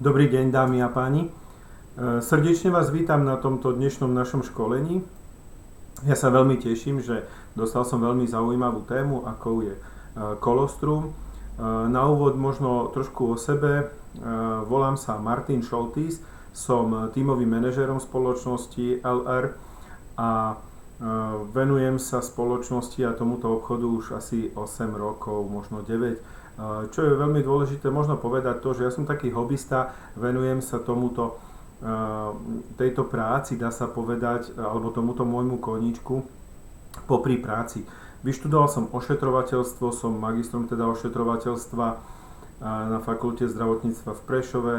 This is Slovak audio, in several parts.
Dobrý deň, dámy a páni. Srdečne vás vítam na tomto dnešnom našom školení. Ja sa veľmi teším, že dostal som veľmi zaujímavú tému, akou je kolostrum. Na úvod možno trošku o sebe. Volám sa Martin Šoltís, som tímovým manažérom spoločnosti LR a venujem sa spoločnosti a tomuto obchodu už asi 8 rokov, možno 9. Čo je veľmi dôležité, možno povedať to, že ja som taký hobista, venujem sa tejto práci, dá sa povedať, alebo tomuto môjmu koníčku popri práci. Vyštudoval som ošetrovateľstvo, som magistrom teda ošetrovateľstva na fakulte zdravotníctva v Prešove.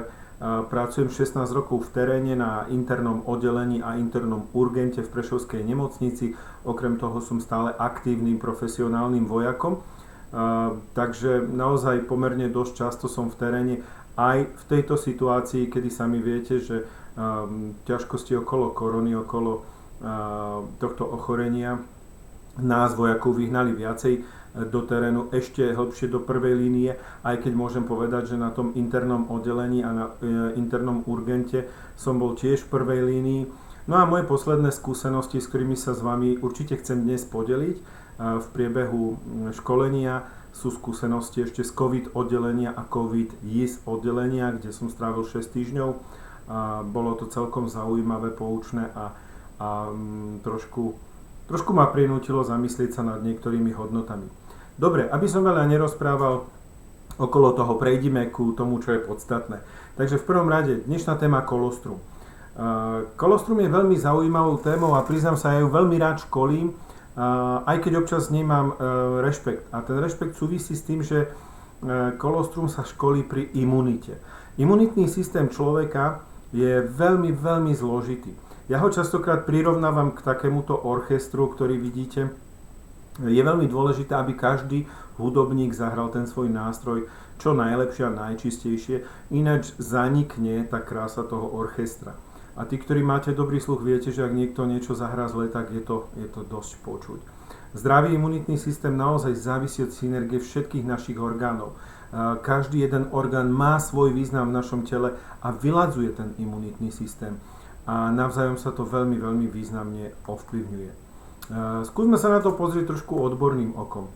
Pracujem 16 rokov v teréne na internom oddelení a internom urgente v Prešovskej nemocnici. Okrem toho som stále aktívnym profesionálnym vojakom. Takže naozaj pomerne dosť často som v teréne aj v tejto situácii, kedy sami viete, že ťažkosti okolo korony, okolo tohto ochorenia nás vojakov vyhnali viacej do terénu, ešte hlbšie do prvej línie, aj keď môžem povedať, že na tom internom oddelení a na internom urgente som bol tiež v prvej línii. No a moje posledné skúsenosti, s ktorými sa s vami určite chcem dnes podeliť v priebehu školenia, sú skúsenosti ešte z COVID oddelenia a COVID JIS oddelenia, kde som strávil 6 týždňov. Bolo to celkom zaujímavé, poučné a trošku ma prinútilo zamyslieť sa nad niektorými hodnotami. Dobre, aby som veľa nerozprával okolo toho, prejdime ku tomu, čo je podstatné. Takže v prvom rade dnešná téma kolostrum. Kolostrum je veľmi zaujímavou témou a priznám sa, ja ju veľmi rád školím, aj keď občas nemám rešpekt. A ten rešpekt súvisí s tým, že kolostrum sa školí pri imunite. Imunitný systém človeka je veľmi, veľmi zložitý. Ja ho častokrát prirovnávam k takémuto orchestru, ktorý vidíte. Je veľmi dôležité, aby každý hudobník zahral ten svoj nástroj čo najlepšie a najčistejšie, ináč zanikne tá krása toho orchestra. A tí, ktorí máte dobrý sluch, viete, že ak niekto niečo zahrá zle, tak je to dosť počuť. Zdravý imunitný systém naozaj závisí od synergie všetkých našich orgánov. Každý jeden orgán má svoj význam v našom tele a vyladzuje ten imunitný systém. A navzájom sa to veľmi, veľmi významne ovplyvňuje. Skúsme sa na to pozrieť trošku odborným okom.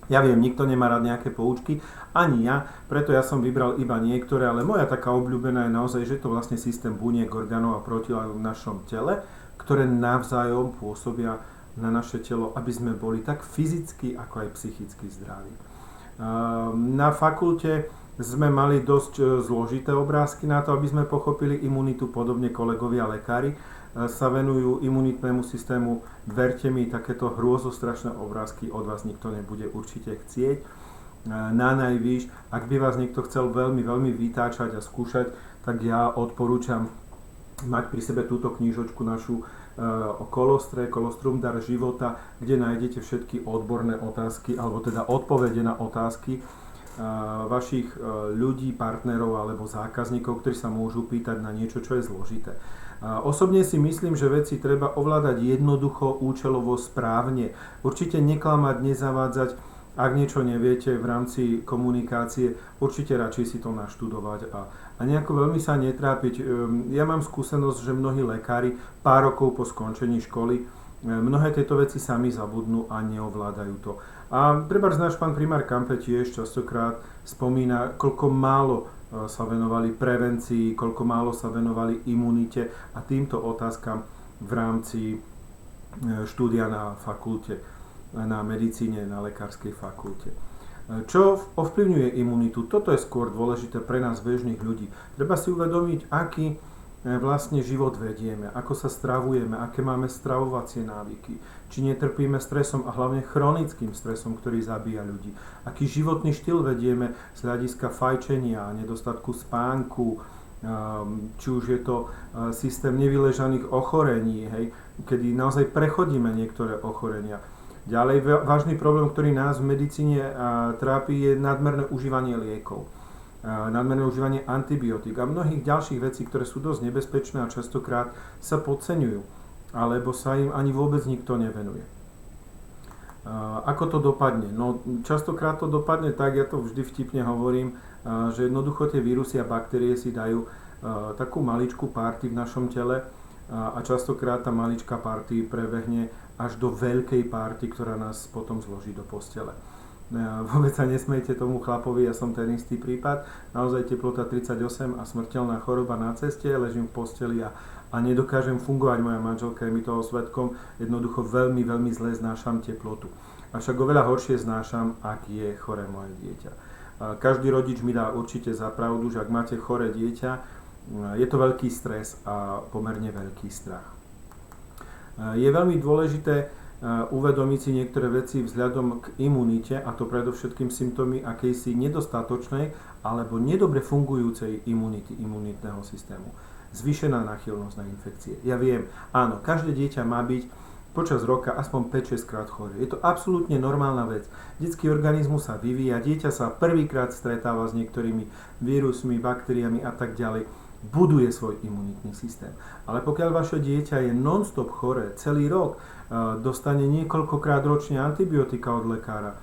Ja viem, nikto nemá rád nejaké poučky, ani ja, preto ja som vybral iba niektoré, ale moja taká obľúbená je naozaj, že to vlastne systém buniek, orgánov a protilátok v našom tele, ktoré navzájom pôsobia na naše telo, aby sme boli tak fyzicky, ako aj psychicky zdraví. Na fakulte sme mali dosť zložité obrázky na to, aby sme pochopili imunitu, podobne kolegovia lekári sa venujú imunitnému systému. Verte mi, takéto hrôzostrašné obrázky od vás nikto nebude určite chcieť. Na najvýš, ak by vás niekto chcel veľmi, veľmi vytáčať a skúšať, tak ja odporúčam mať pri sebe túto knižočku našu o kolostre, kolostrum dar života, kde nájdete všetky odborné otázky, alebo teda odpovede na otázky vašich ľudí, partnerov alebo zákazníkov, ktorí sa môžu pýtať na niečo, čo je zložité. Osobne si myslím, že veci treba ovládať jednoducho, účelovo, správne. Určite neklamať, nezavádzať. Ak niečo neviete v rámci komunikácie, určite radšej si to naštudovať a nejako veľmi sa netrápiť. Ja mám skúsenosť, že mnohí lekári pár rokov po skončení školy mnohé tieto veci sami zabudnú a neovládajú to. A trebárs náš pán primár Kampe tiež častokrát spomína, koľko málo sa venovali prevencii, koľko málo sa venovali imunite a týmto otázkam v rámci štúdia na fakulte, na medicíne, na lekárskej fakulte. Čo ovplyvňuje imunitu? Toto je skôr dôležité pre nás bežných ľudí. Treba si uvedomiť, aký vlastne život vedieme, ako sa stravujeme, aké máme stravovacie návyky, či netrpíme stresom a hlavne chronickým stresom, ktorý zabíja ľudí, aký životný štýl vedieme z hľadiska fajčenia, nedostatku spánku, či už je to systém nevyležaných ochorení, hej, kedy naozaj prechodíme niektoré ochorenia. Ďalej vážny problém, ktorý nás v medicíne trápi, je nadmerné užívanie liekov. Nadmerné užívanie antibiotík a mnohých ďalších vecí, ktoré sú dosť nebezpečné a častokrát sa podceňujú, alebo sa im ani vôbec nikto nevenuje. Ako to dopadne? No, častokrát to dopadne tak, ja to vždy vtipne hovorím, že jednoducho tie vírusy a baktérie si dajú takú maličkú party v našom tele a častokrát tá maličká party prebehne až do veľkej party, ktorá nás potom zloží do postele. Vôbec sa nesmejte tomu chlapovi, ja som ten istý prípad, naozaj teplota 38 a smrteľná choroba na ceste, ležím v posteli a nedokážem fungovať, moja manželka je mi toho svedkom, jednoducho veľmi, veľmi zle znášam teplotu. Avšak oveľa horšie znášam, ak je choré moje dieťa. Každý rodič mi dá určite za pravdu, že ak máte choré dieťa, je to veľký stres a pomerne veľký strach. Je veľmi dôležité uvedomiť si niektoré veci vzhľadom k imunite, a to predovšetkým symptómy akejsi nedostatočnej alebo nedobre fungujúcej imunity, imunitného systému. Zvýšená náchylnosť na infekcie. Ja viem, áno, každé dieťa má byť počas roka aspoň 5-6 krát choré. Je to absolútne normálna vec. Detský organizmus sa vyvíja, dieťa sa prvýkrát stretáva s niektorými vírusmi, baktériami a tak ďalej. Buduje svoj imunitný systém. Ale pokiaľ vaše dieťa je non-stop choré celý rok, dostane niekoľkokrát ročne antibiotika od lekára,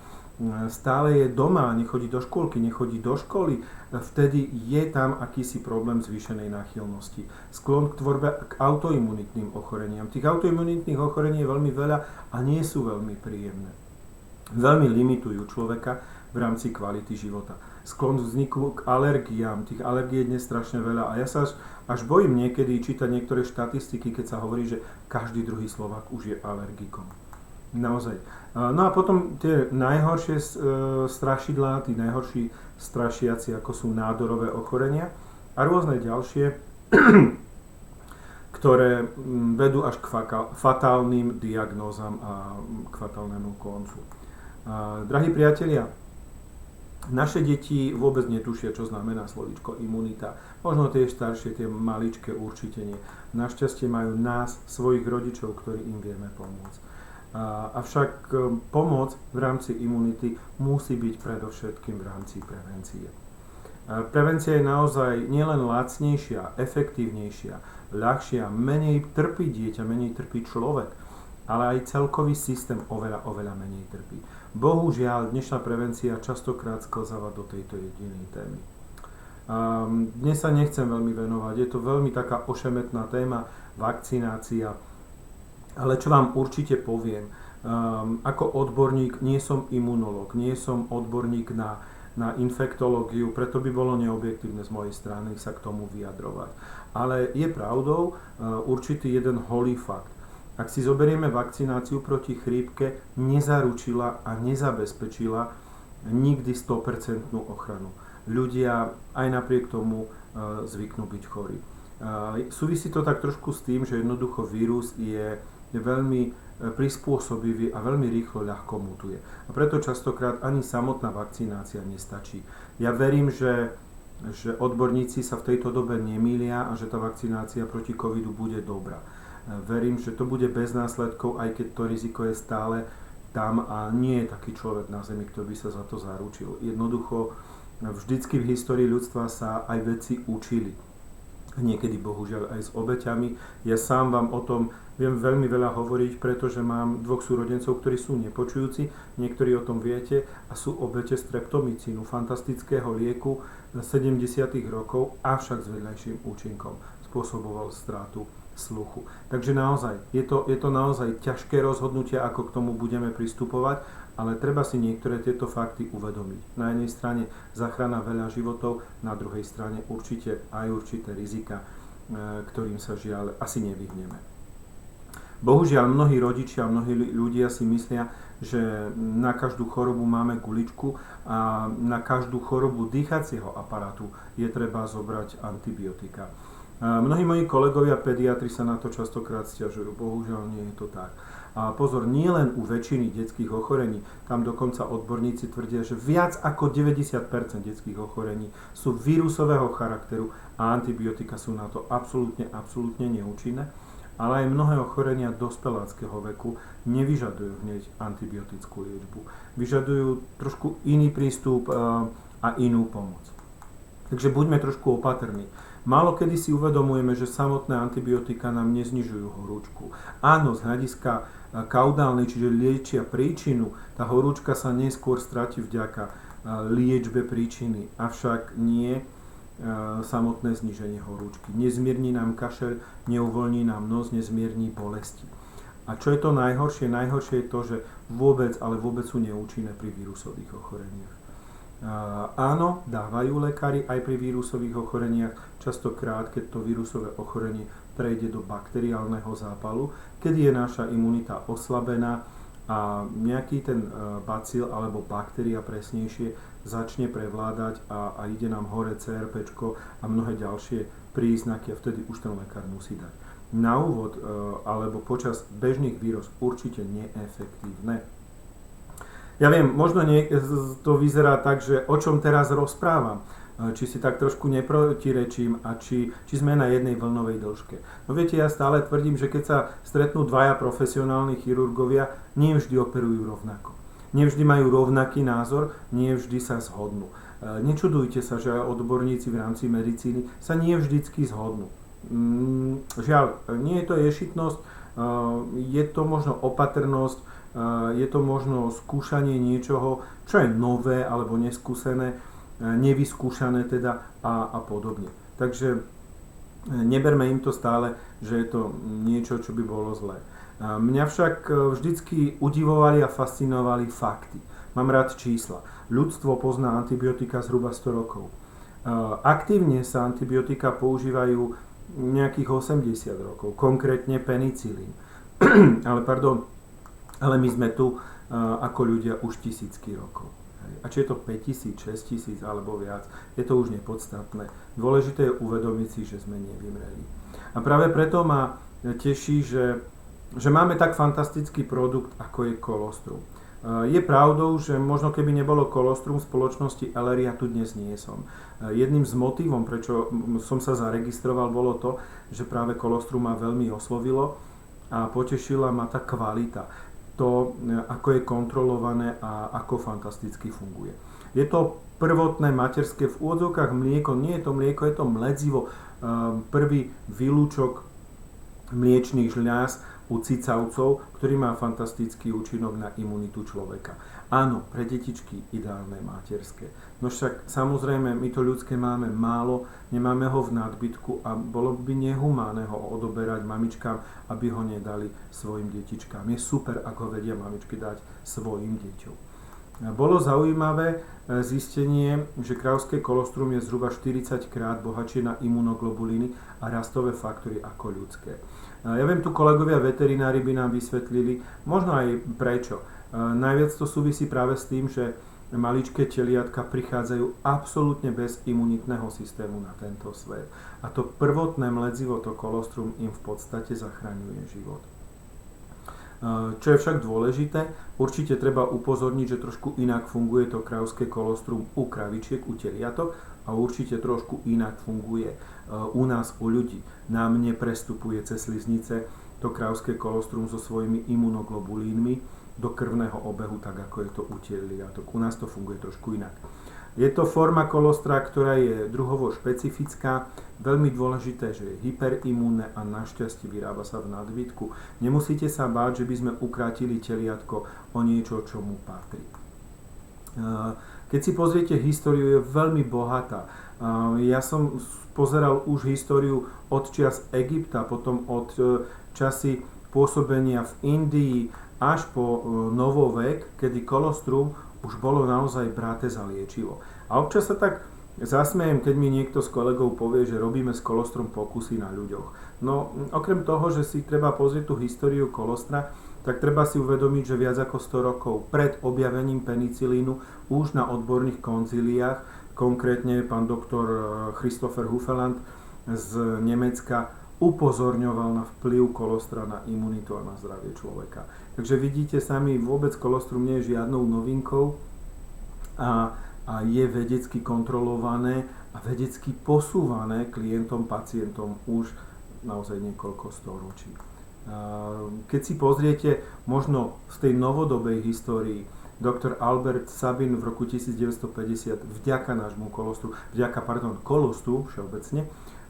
stále je doma, nechodí do škôlky, nechodí do školy, vtedy je tam akýsi problém zvýšenej náchylnosti. Sklon k tvorbe k autoimunitným ochoreniam. Tých autoimunitných ochorení je veľmi veľa a nie sú veľmi príjemné. Veľmi limitujú človeka v rámci kvality života. Sklon vzniku k alergiám, tých alergií je dnes strašne veľa a ja sa až bojím niekedy čítať niektoré štatistiky, keď sa hovorí, že každý druhý Slovák už je alergikom. Naozaj. No a potom tie najhoršie strašidlá, tí najhorší strašiaci, ako sú nádorové ochorenia a rôzne ďalšie, ktoré vedú až k fatálnym diagnózam a k fatálnemu koncu. Drahí priatelia, naše deti vôbec netušia, čo znamená slovíčko imunita. Možno tie staršie, tie maličké určite nie. Našťastie majú nás, svojich rodičov, ktorí im vieme pomôcť. Avšak pomoc v rámci imunity musí byť predovšetkým v rámci prevencie. Prevencia je naozaj nielen lacnejšia, efektívnejšia, ľahšia, menej trpí dieťa, menej trpí človek, ale aj celkový systém oveľa menej trpí. Bohužiaľ, dnešná prevencia častokrát sklzáva do tejto jedinej témy. Dnes sa nechcem veľmi venovať, je to veľmi taká ošemetná téma, vakcinácia, ale čo vám určite poviem, ako odborník nie som imunológ, nie som odborník na infektológiu, preto by bolo neobjektívne z mojej strany sa k tomu vyjadrovať. Ale je pravdou určitý jeden holý fakt. Ak si zoberieme vakcináciu proti chrípke, nezaručila a nezabezpečila nikdy 100% ochranu. Ľudia aj napriek tomu zvyknú byť chorí. Súvisí to tak trošku s tým, že jednoducho vírus je veľmi prispôsobivý a veľmi rýchlo ľahko mutuje. A preto častokrát ani samotná vakcinácia nestačí. Ja verím, že odborníci sa v tejto dobe nemýlia a že tá vakcinácia proti covidu bude dobrá. Verím, že to bude bez následkov, aj keď to riziko je stále tam a nie je taký človek na Zemi, kto by sa za to zaručil. Jednoducho, vždycky v histórii ľudstva sa aj veci učili. Niekedy bohužiaľ aj s obeťami. Ja sám vám o tom viem veľmi veľa hovoriť, pretože mám dvoch súrodencov, ktorí sú nepočujúci, niektorí o tom viete a sú obete streptomycínu, fantastického lieku 70. rokov, avšak s vedľajším účinkom spôsoboval stratu sluchu. Takže naozaj, je to naozaj ťažké rozhodnutie, ako k tomu budeme pristupovať, ale treba si niektoré tieto fakty uvedomiť. Na jednej strane zachrana veľa životov, na druhej strane určite aj určité rizika, ktorým sa žiaľ asi nevyhneme. Bohužiaľ, mnohí rodičia, mnohí ľudia si myslia, že na každú chorobu máme guličku a na každú chorobu dýchacieho aparátu je treba zobrať antibiotika. Mnohí moji kolegovia pediatri sa na to častokrát sťažujú, bohužiaľ nie je to tak. A pozor, nie len u väčšiny detských ochorení, tam dokonca odborníci tvrdia, že viac ako 90% detských ochorení sú vírusového charakteru a antibiotika sú na to absolútne neúčinné, ale aj mnohé ochorenia dospeláckého veku nevyžadujú hneď antibiotickú liečbu. Vyžadujú trošku iný prístup a inú pomoc. Takže buďme trošku opatrní. Málo kedy si uvedomujeme, že samotné antibiotika nám neznižujú horúčku. Áno, z hľadiska kaudálnej, čiže liečia príčinu, tá horúčka sa neskôr stratí vďaka liečbe príčiny, avšak nie samotné zníženie horúčky. Nezmierni nám kašeľ, neuvoľní nám nos, nezmierni bolesti. A čo je to najhoršie? Najhoršie je to, že vôbec, ale vôbec sú neúčinné pri vírusových ochoreniach. Áno, dávajú lekári aj pri vírusových ochoreniach, častokrát, keď to vírusové ochorenie prejde do bakteriálneho zápalu, kedy je naša imunita oslabená a nejaký ten bacil alebo baktéria presnejšie začne prevládať a ide nám hore CRPčko a mnohé ďalšie príznaky a vtedy už ten lekár musí dať. Na úvod alebo počas bežných víroz určite neefektívne. Ja viem, možno to vyzerá tak, že o čom teraz rozprávam, či si tak trošku neprotirečím a či sme na jednej vlnovej dĺžke. No viete, ja stále tvrdím, že keď sa stretnú dvaja profesionálni chirurgovia, nie vždy operujú rovnako. Nie vždy majú rovnaký názor, nie vždy sa zhodnú. Nečudujte sa, že odborníci v rámci medicíny sa nie vždycky zhodnú. Žiaľ, nie je to ješitnosť, je to možno opatrnosť, je to možno skúšanie niečoho, čo je nové alebo neskúsené, nevyskúšané teda a podobne. Takže neberme im to stále, že je to niečo, čo by bolo zlé. Mňa však vždycky udivovali a fascinovali fakty. Mám rád čísla. Ľudstvo pozná antibiotika zhruba 100 rokov. Aktívne sa antibiotika používajú nejakých 80 rokov, konkrétne penicilín. Ale my sme tu ako ľudia už tisícky rokov. A či je to 5000, 6000 alebo viac, je to už nepodstatné. Dôležité je uvedomiť si, že sme nevymreli. A práve preto ma teší, že máme tak fantastický produkt, ako je kolostrum. Je pravdou, že možno keby nebolo kolostrum v spoločnosti Ellery, ja tu dnes nie som. Jedným z motívom, prečo som sa zaregistroval, bolo to, že práve kolostrum ma veľmi oslovilo a potešila ma tá kvalita. To, ako je kontrolované a ako fantasticky funguje. Je to prvotné materské v úvodzovkách mlieko, nie je to mlieko, je to mledzivo, prvý výlučok mliečných žľaz u cicavcov, ktorý má fantastický účinok na imunitu človeka. Áno, pre detičky ideálne materské. No však samozrejme, my to ľudské máme málo, nemáme ho v nadbytku a bolo by nehumánne ho odoberať mamičkám, aby ho nedali svojim detičkám. Je super, ako vedia mamičky dať svojim deťom. Bolo zaujímavé zistenie, že kravské kolostrum je zhruba 40 krát bohatšie na imunoglobuliny a rastové faktory ako ľudské. Ja viem, tu kolegovia veterinári by nám vysvetlili, možno aj prečo. Najviac to súvisí práve s tým, že maličké teliatka prichádzajú absolútne bez imunitného systému na tento svet. A to prvotné mledzivo, to kolostrum, im v podstate zachraňuje život. Čo je však dôležité, určite treba upozorniť, že trošku inak funguje to kravské kolostrum u kravičiek, u teliatok a určite trošku inak funguje u nás, u ľudí. Nám neprestupuje cez sliznice to kravské kolostrum so svojimi imunoglobulínmi do krvného obehu, tak ako je to u teliatok. U nás to funguje trošku inak. Je to forma kolostra, ktorá je druhovo špecifická, veľmi dôležité, že je hyperimúnne a našťastie vyrába sa v nadbytku. Nemusíte sa báť, že by sme ukrátili teliatko o niečo, čo mu patrí. Keď si pozriete históriu, je veľmi bohatá. Ja som pozeral už históriu od čias Egypta, potom od časy pôsobenia v Indii až po novovek, kedy kolostrum už bolo naozaj braté za liečivo. A občas sa tak zasmejem, keď mi niekto z kolegov povie, že robíme s kolostrom pokusy na ľuďoch. No, okrem toho, že si treba pozrieť tú históriu kolostra, tak treba si uvedomiť, že viac ako 100 rokov pred objavením penicilínu už na odborných konzíliách, konkrétne pán doktor Christopher Hufeland z Nemecka, upozorňoval na vplyv kolostra na imunitu a na zdravie človeka. Takže vidíte sami, vôbec kolostrum nie je žiadnou novinkou a je vedecky kontrolované a vedecky posúvané klientom, pacientom už naozaj niekoľko storočí. Keď si pozriete možno z tej novodobej histórii, Doktor Albert Sabin v roku 1950 vďaka kolostru všeobecne,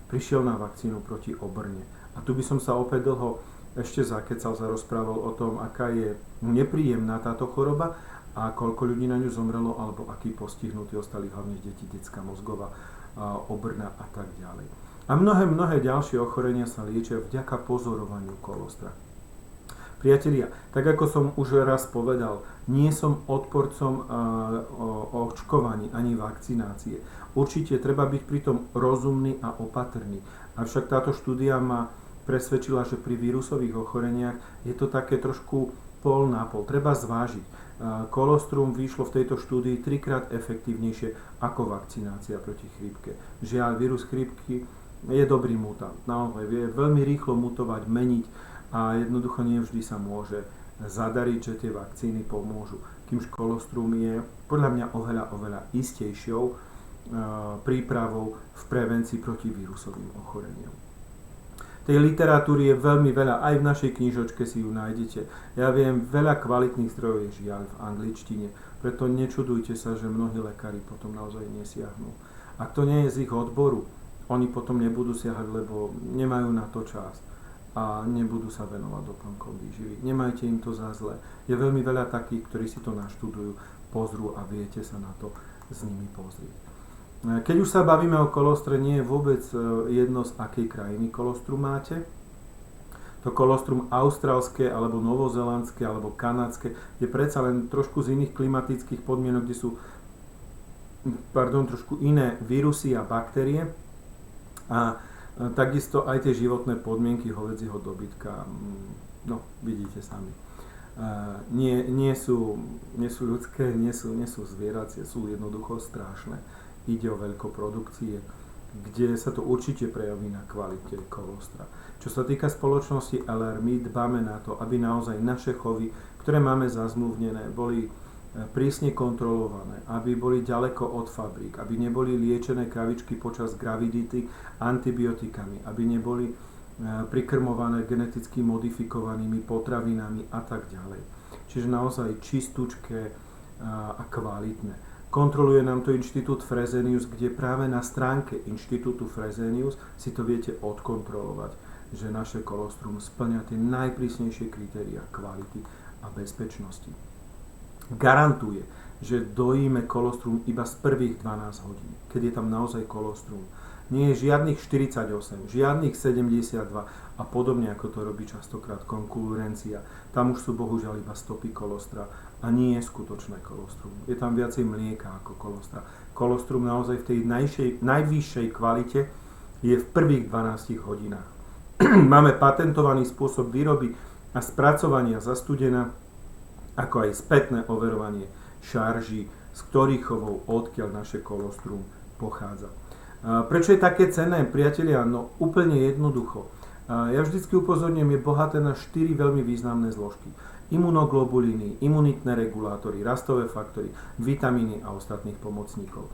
prišiel na vakcínu proti obrne. A tu by som sa opäť dlho ešte zakecal, rozprával o tom, aká je nepríjemná táto choroba a koľko ľudí na ňu zomrelo, alebo akí postihnutí ostali, hlavne deti, detská mozgová obrna a tak ďalej. A mnohé ďalšie ochorenia sa liečia vďaka pozorovaniu kolostra. Priatelia, tak ako som už raz povedal, nie som odporcom očkovaní ani vakcinácie. Určite treba byť pritom rozumný a opatrný. Avšak táto štúdia ma presvedčila, že pri vírusových ochoreniach je to také trošku pol na pol. Treba zvážiť. Kolostrum vyšlo v tejto štúdii 3-krát efektívnejšie ako vakcinácia proti chrípke. Žiaľ, vírus chrípky je dobrý mutant. Naozaj vie veľmi rýchlo mutovať, meniť a jednoducho nie vždy sa môže zadariť, že tie vakcíny pomôžu. Kýmž kolostrum je podľa mňa oveľa istejšou prípravou v prevencii proti vírusovým ochoreniam. Tej literatúry je veľmi veľa, aj v našej knižočke si ju nájdete. Ja viem, veľa kvalitných zdrojov je žiaľ v angličtine, preto nečudujte sa, že mnohí lekári potom naozaj nesiahnu. Ak to nie je z ich odboru, oni potom nebudú siahať, lebo nemajú na to čas a nebudú sa venovať doplnkom výživy. Nemajte im to za zlé. Je veľmi veľa takých, ktorí si to naštudujú, pozrú a viete sa na to s nimi pozrieť. Keď už sa bavíme o kolostre, nie je vôbec jedno, z akej krajiny kolostrum máte. To kolostrum austrálske, alebo novozelandské, alebo kanadské je predsa len trošku z iných klimatických podmienok, kde sú trošku iné vírusy a baktérie. A takisto aj tie životné podmienky hovädzieho dobytka, no vidíte sami. Nie sú ľudské, nie sú zvieracie, sú jednoducho strašné. Ide o veľkoprodukcie, kde sa to určite prejaví na kvalite kolostra. Čo sa týka spoločnosti LR, my dbáme na to, aby naozaj naše chovy, ktoré máme zazmluvnené, boli prísne kontrolované, aby boli ďaleko od fabrík, aby neboli liečené kravičky počas gravidity antibiotikami, aby neboli prikrmované geneticky modifikovanými potravinami a tak ďalej. Čiže naozaj čistúčké a kvalitné. Kontroluje nám to Inštitút Fresenius, kde práve na stránke Inštitútu Fresenius si to viete odkontrolovať, že naše kolostrum spĺňa tie najprísnejšie kritériá kvality a bezpečnosti. Garantuje, že dojíme kolostrum iba z prvých 12 hodín, keď je tam naozaj kolostrum. Nie je žiadnych 48, žiadnych 72 a podobne, ako to robí častokrát konkurencia. Tam už sú bohužiaľ iba stopy kolostra a nie je skutočné kolostrum. Je tam viacej mlieka ako kolostra. Kolostrum naozaj v tej najvyššej kvalite je v prvých 12 hodinách. Máme patentovaný spôsob výroby a spracovania zastudena, ako aj spätné overovanie šarží, z ktorých chovov, odkiaľ naše kolostrum pochádza. Prečo je také cenné, priatelia? No úplne jednoducho. Ja vždycky upozorňujem, je bohaté na 4 veľmi významné zložky. Imunoglobulíny, imunitné regulátory, rastové faktory, vitamíny a ostatných pomocníkov.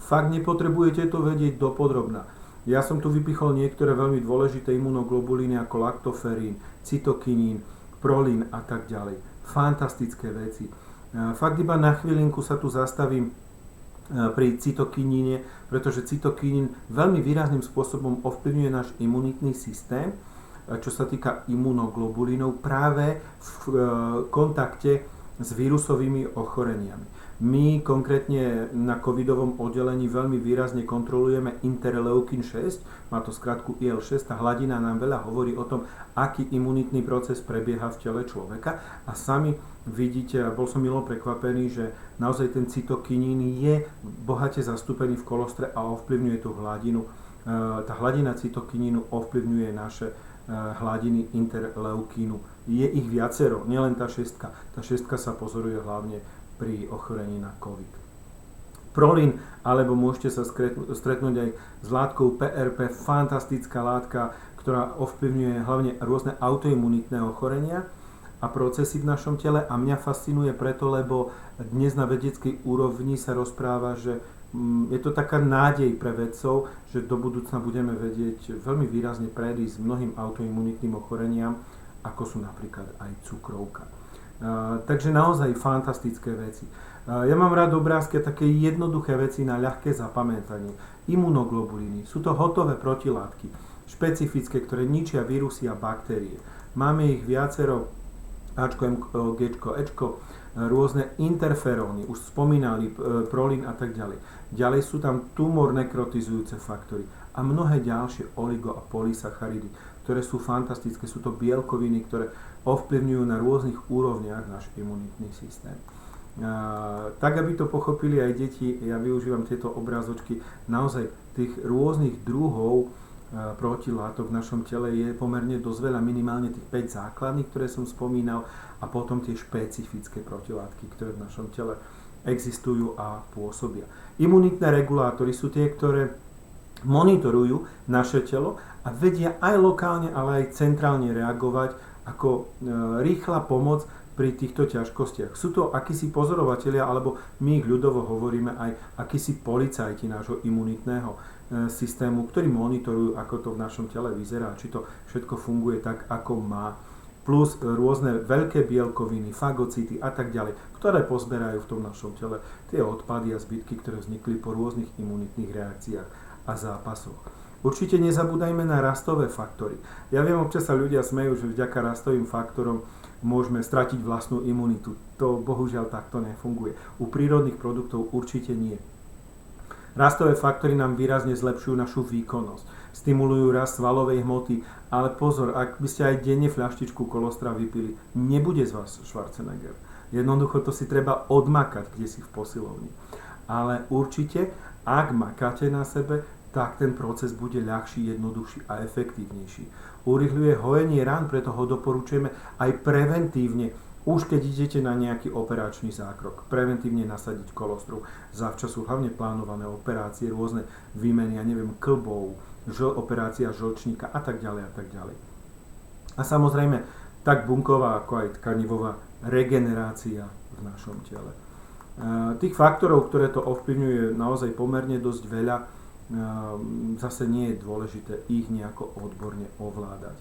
Fakt nepotrebujete to vedieť dopodrobna. Ja som tu vypichol niektoré veľmi dôležité imunoglobulíny ako laktoferín, cytokinín, prolín a tak ďalej. Fantastické veci. Fakt iba na chvíľinku sa tu zastavím pri cytokiníne, pretože cytokinín veľmi výrazným spôsobom ovplyvňuje náš imunitný systém, čo sa týka imunoglobulínov práve v kontakte s vírusovými ochoreniami. My konkrétne na covidovom oddelení veľmi výrazne kontrolujeme interleukin 6, má to skratku IL-6, tá hladina nám veľa hovorí o tom, aký imunitný proces prebieha v tele človeka a sami vidíte, a bol som milo prekvapený, že naozaj ten cytokinín je bohate zastúpený v kolostre a ovplyvňuje tú hladinu. Tá hladina cytokinínu ovplyvňuje naše hladiny interleukínu. Je ich viacero, nielen tá šestka. Tá šestka sa pozoruje hlavne pri ochorení na COVID. Prolín, alebo môžete sa stretnúť aj s látkou PRP, fantastická látka, ktorá ovplyvňuje hlavne rôzne autoimunitné ochorenia a procesy v našom tele a mňa fascinuje preto, lebo dnes na vedeckej úrovni sa rozpráva, že je to taká nádej pre vedcov, že do budúcna budeme vedieť veľmi výrazne predísť mnohým autoimunitným ochoreniam, ako sú napríklad aj cukrovka. Takže naozaj fantastické veci. Ja mám rád obrázky a také jednoduché veci na ľahké zapamätanie. Imunoglobulíny. Sú to hotové protilátky, špecifické, ktoré ničia vírusy a baktérie. Máme ich viacero, Ačko, Mko, Gčko, Ečko, rôzne interferóny, už spomínali prolín a tak ďalej. Ďalej sú tam tumor nekrotizujúce faktory a mnohé ďalšie oligo- a polysacharidy, ktoré sú fantastické. Sú to bielkoviny, ktoré ovplyvňujú na rôznych úrovniach náš imunitný systém. Tak, aby to pochopili aj deti, ja využívam tieto obrázočky, naozaj tých rôznych druhov protilátok v našom tele je pomerne dosť veľa, minimálne tých 5 základných, ktoré som spomínal, a potom tie špecifické protilátky, ktoré v našom tele existujú a pôsobia. Imunitné regulátory sú tie, ktoré monitorujú naše telo a vedia aj lokálne, ale aj centrálne reagovať ako rýchla pomoc pri týchto ťažkostiach. Sú to akísi pozorovatelia, alebo my ich ľudovo hovoríme aj akísi policajti nášho imunitného systému, ktorí monitorujú, ako to v našom tele vyzerá, či to všetko funguje tak, ako má. Plus rôzne veľké bielkoviny, fagocity a tak ďalej, ktoré pozberajú v tom našom tele tie odpady a zbytky, ktoré vznikli po rôznych imunitných reakciách a zápasoch. Určite nezabúdajme na rastové faktory. Ja viem, občas sa ľudia smejú, že vďaka rastovým faktorom môžeme stratiť vlastnú imunitu. To bohužiaľ takto nefunguje. U prírodných produktov určite nie. Rastové faktory nám výrazne zlepšujú našu výkonnosť, stimulujú rast svalovej hmoty, ale pozor, ak by ste aj denne fľaštičku kolostra vypili, nebude z vás Schwarzenegger. Jednoducho to si treba odmakať kdesi v posilovni. Ale určite, ak makáte na sebe, tak ten proces bude ľahší, jednoduchší a efektívnejší. Urýchľuje hojenie rán, preto ho doporučujeme aj preventívne, už keď idete na nejaký operačný zákrok. Preventívne nasadiť kolostrum. Zavčasu hlavne plánované operácie, rôzne výmeny, ja neviem, klbov, operácia žlčníka a tak ďalej a tak ďalej. A samozrejme, tak bunková ako aj tkanivová regenerácia v našom tele. Tých faktorov, ktoré to ovplyvňuje, naozaj pomerne dosť veľa. Zase nie je dôležité ich nejako odborne ovládať.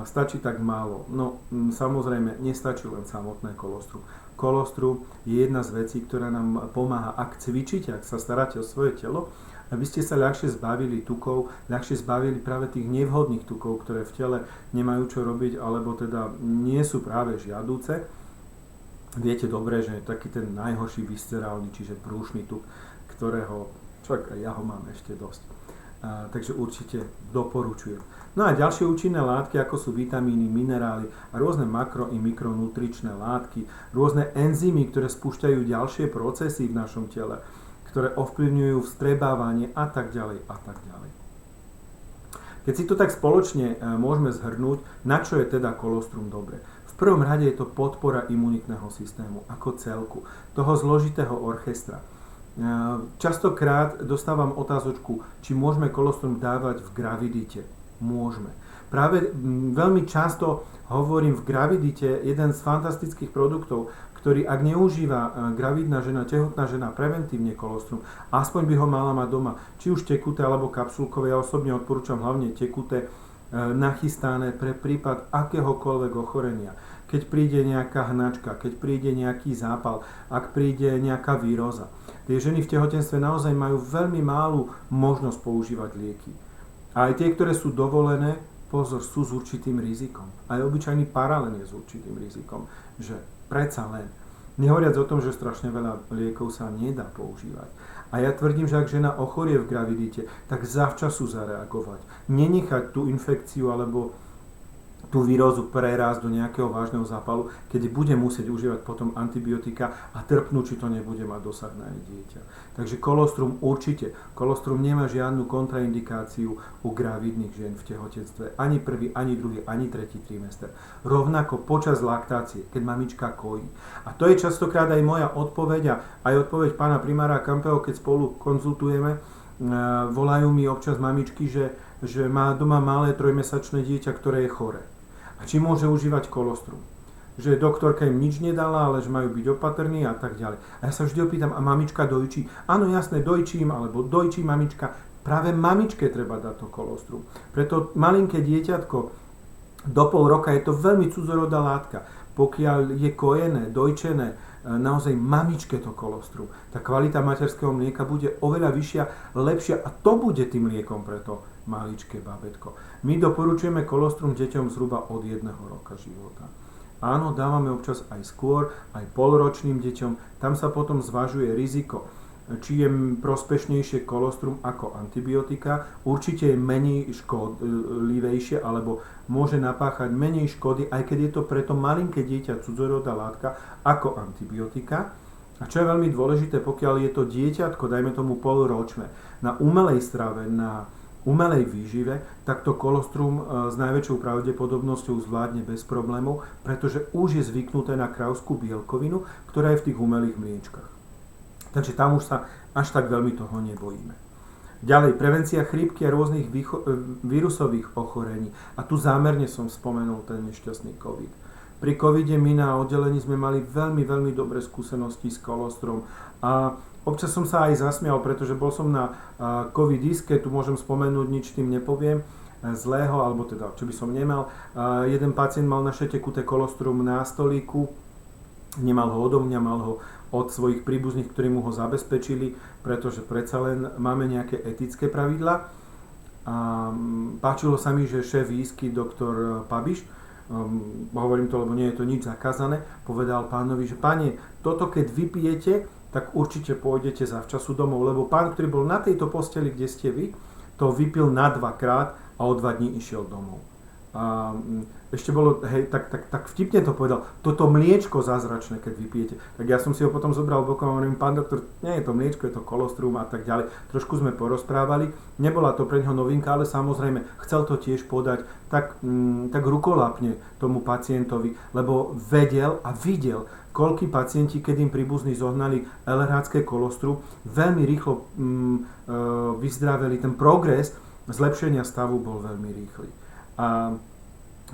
Stačí tak málo. No samozrejme, nestačí len samotné kolostrum. Kolostrum je jedna z vecí, ktorá nám pomáha, ak cvičíte, ak sa staráte o svoje telo, aby ste sa ľahšie zbavili tukov, ľahšie zbavili práve tých nevhodných tukov, ktoré v tele nemajú čo robiť, alebo teda nie sú práve žiaduce. Viete dobre, že je taký ten najhorší viscerálny, čiže brúšny tuk, ktorého však aj ja ho mám ešte dosť. Takže určite doporučujem. No a ďalšie účinné látky, ako sú vitamíny, minerály a rôzne makro- i mikronutričné látky, rôzne enzymy, ktoré spúšťajú ďalšie procesy v našom tele, ktoré ovplyvňujú vstrebávanie a tak ďalej a tak ďalej. Keď si to tak spoločne môžeme zhrnúť, na čo je teda kolostrum dobre? V prvom rade je to podpora imunitného systému ako celku, toho zložitého orchestra. Častokrát dostávam otázočku, či môžeme kolostrum dávať v gravidite. Môžeme. Práve veľmi často hovorím v gravidite jeden z fantastických produktov, ktorý ak neužíva gravidná žena, tehotná žena preventívne kolostrum, aspoň by ho mala mať doma, či už tekuté alebo kapsulkové. Ja osobne odporúčam hlavne tekuté, nachystané pre prípad akéhokoľvek ochorenia. Keď príde nejaká hnačka, keď príde nejaký zápal, ak príde nejaká víróza. Tie ženy v tehotenstve naozaj majú veľmi málu možnosť používať lieky. A aj tie, ktoré sú dovolené, pozor, sú s určitým rizikom. Aj obyčajný paralen je s určitým rizikom, že predsa len. Nehovoriac o tom, že strašne veľa liekov sa nedá používať. A ja tvrdím, že ak žena ochorie v gravidite, tak zavčasu zareagovať. Nenechať tú infekciu alebo tú vírózu prerásť do nejakého vážneho zápalu, keď bude musieť užívať potom antibiotika a trpnúť, či to nebude mať dosah na jej dieťa. Takže kolostrum určite. Kolostrum nemá žiadnu kontraindikáciu u gravidných žien v tehotenstve. Ani prvý, ani druhý, ani tretí trimester. Rovnako počas laktácie, keď mamička kojí. A to je častokrát aj moja odpoveď a aj odpoveď pána primára Kampeho, keď spolu konzultujeme. Volajú mi občas mamičky, že má doma malé 3-mesačné dieťa, ktoré je choré. A či môže užívať kolostrum. Že doktorka im nič nedala, ale že majú byť opatrní a tak ďalej. A ja sa vždy opýtam, a mamička dojčí? Áno, jasné, dojčím, alebo dojčí mamička. Práve mamičke treba dať to kolostrum. Preto malinké dieťatko do pol roka je to veľmi cudzorodá látka. pokiaľ je kojené, dojčené, naozaj mamičke to kolostrum, tá kvalita materského mlieka bude oveľa vyššia, lepšia a to bude tým mliekom pre to maličké babetko. My doporučujeme kolostrum deťom zhruba od 1 roka života. Áno, dávame občas aj skôr, aj polročným deťom. Tam sa potom zvažuje riziko, či je prospešnejšie kolostrum ako antibiotika. Určite je menej škodlivejšie, alebo môže napáchať menej škody, aj keď je to pre to malinké dieťa cudzorodá látka, ako antibiotika. A čo je veľmi dôležité, pokiaľ je to dieťatko, dajme tomu polročné, na umelej strave, na umelej výžive, tak to kolostrum s najväčšou pravdepodobnosťou zvládne bez problémov, pretože už je zvyknuté na krávskú bielkovinu, ktorá je v tých umelých mliečkach. Takže tam už sa až tak veľmi toho nebojíme. Ďalej, prevencia chrípky a rôznych vírusových ochorení. A tu zámerne som spomenul ten nešťastný COVID. Pri covide my na oddelení sme mali veľmi, veľmi dobré skúsenosti s kolostrom a občas som sa aj zasmial, pretože bol som na covidiske, tu môžem spomenúť, nič tým nepoviem, zlého, alebo teda, čo by som nemal. Jeden pacient mal naše tekuté kolostrum na stolíku, nemal ho odo mňa, mal ho od svojich príbuzných, ktorí mu ho zabezpečili, pretože predsa len máme nejaké etické pravidlá. Páčilo sa mi, že šéf výsky, doktor Pabiš, hovorím to, lebo nie je to nič zakázané, povedal pánovi, že pane, toto keď vypijete, tak určite pôjdete zavčasu domov, lebo pán, ktorý bol na tejto posteli, kde ste vy, to vypil na 2-krát a o 2 dní išiel domov. A ešte bolo, hej, tak vtipne to povedal, toto mliečko zázračné, keď vypijete. Tak ja som si ho potom zobral bokom a hovorím, pán doktor, nie je to mliečko, je to kolostrum a tak ďalej. Trošku sme porozprávali, nebola to pre ňoho novinka, ale samozrejme chcel to tiež podať tak rukolapne tomu pacientovi, lebo vedel a videl, koľkí pacienti, keď im príbuzní zohnali LRH kolostrum, veľmi rýchlo vyzdraveli. Ten progres zlepšenia stavu bol veľmi rýchly. A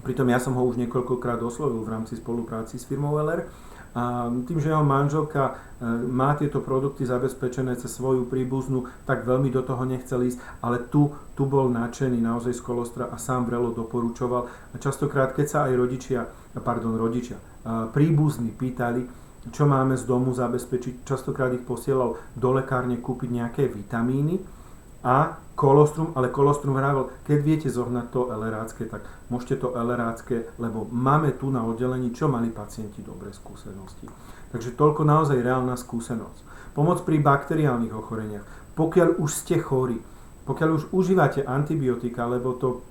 pritom ja som ho už niekoľkokrát oslovil v rámci spolupráci s firmou LR. A tým, že jeho manželka má tieto produkty zabezpečené cez svoju príbuznú, tak veľmi do toho nechcel ísť, ale tu bol nadšený naozaj z kolostra a sám vrelo doporučoval. A častokrát, keď sa aj príbuzní pýtali, čo máme z domu zabezpečiť, častokrát ich posielal do lekárne kúpiť nejaké vitamíny a kolostrum, ale kolostrum vravel, keď viete zohnať to LRácké, tak môžete to LRácké, lebo máme tu na oddelení, čo mali pacienti dobré skúsenosti. Takže toľko naozaj reálna skúsenosť. Pomoc pri bakteriálnych ochoreniach. Pokiaľ už ste chorí, pokiaľ už užívate antibiotika, lebo to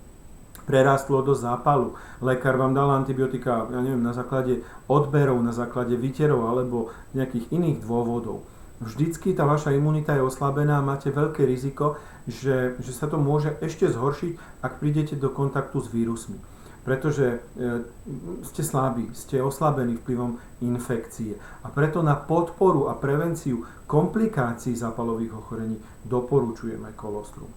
prerástlo do zápalu, lekár vám dal antibiotika, ja neviem, na základe odberov, na základe výterov alebo nejakých iných dôvodov, vždycky tá vaša imunita je oslabená a máte veľké riziko, že sa to môže ešte zhoršiť, ak prídete do kontaktu s vírusmi. Pretože ste slabí, ste oslabení vplyvom infekcie. A preto na podporu a prevenciu komplikácií zápalových ochorení doporučujeme kolostrum.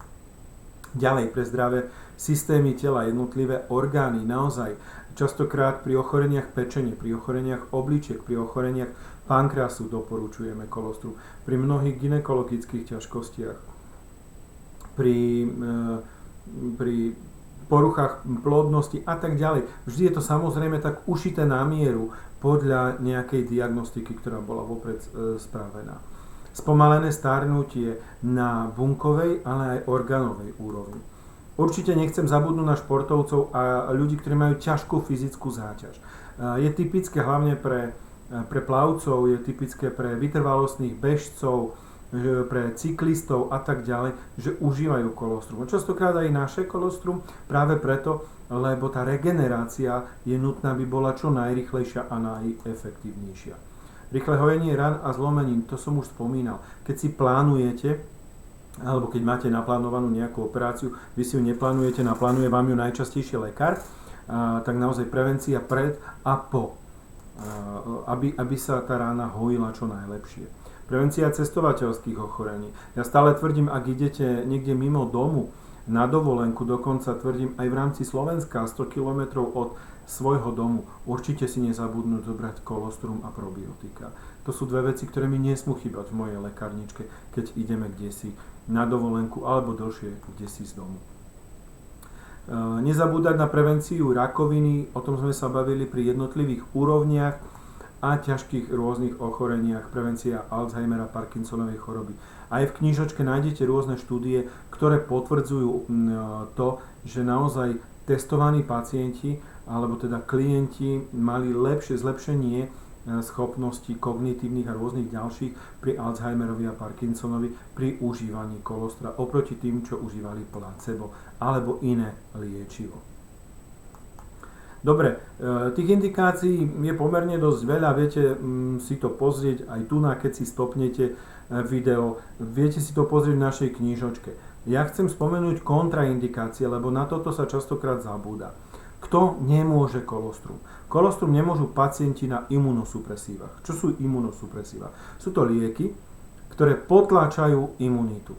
Ďalej pre zdravé systémy tela, jednotlivé orgány, naozaj častokrát pri ochoreniach pečene, pri ochoreniach obličiek, pri ochoreniach pankreasu doporučujeme kolostrum. Pri mnohých gynekologických ťažkostiach, pri poruchách plodnosti a tak ďalej. Vždy je to samozrejme tak ušité na mieru podľa nejakej diagnostiky, ktorá bola vopred spravená. Spomalené starnutie na bunkovej, ale aj orgánovej úrovni. Určite nechcem zabudnúť na športovcov a ľudí, ktorí majú ťažkú fyzickú záťaž. Je typické hlavne pre plavcov, je typické pre vytrvalostných bežcov, pre cyklistov a tak ďalej, že užívajú kolostrum. Častokrát aj naše kolostrum práve preto, lebo tá regenerácia je nutná, aby bola čo najrýchlejšia a najefektívnejšia. Rýchle hojenie ran a zlomenín, to som už spomínal. Keď si plánujete, alebo keď máte naplánovanú nejakú operáciu, vy si ju neplánujete, naplánuje vám ju najčastejšie lekár, tak naozaj prevencia pred a po, aby sa tá rána hojila čo najlepšie. Prevencia cestovateľských ochorení. Ja stále tvrdím, ak idete niekde mimo domu, na dovolenku, dokonca tvrdím aj v rámci Slovenska, 100 km od svojho domu, určite si nezabudnúť zobrať kolostrum a probiotika. To sú dve veci, ktoré mi nesmú chýbať v mojej lekárničke, keď ideme kdesi na dovolenku alebo dlhšie kdesi z domu. Nezabúdať na prevenciu rakoviny, o tom sme sa bavili pri jednotlivých úrovniach a ťažkých rôznych ochoreniach, prevencia Alzheimera, Parkinsonovej choroby. Aj v knižočke nájdete rôzne štúdie, ktoré potvrdzujú to, že naozaj testovaní pacienti alebo teda klienti mali lepšie zlepšenie schopností kognitívnych a rôznych ďalších pri Alzheimerovi a Parkinsonovi pri užívaní kolostra oproti tým, čo užívali placebo alebo iné liečivo. Dobre, tých indikácií je pomerne dosť veľa, viete si to pozrieť aj tu, keď si stopnete video, viete si to pozrieť v našej knižočke. Ja chcem spomenúť kontraindikácie, lebo na toto sa častokrát zabúda. Kto nemôže kolostrum? Kolostrum nemôžu pacienti na imunosupresívach. Čo sú imunosupresíva? Sú to lieky, ktoré potláčajú imunitu.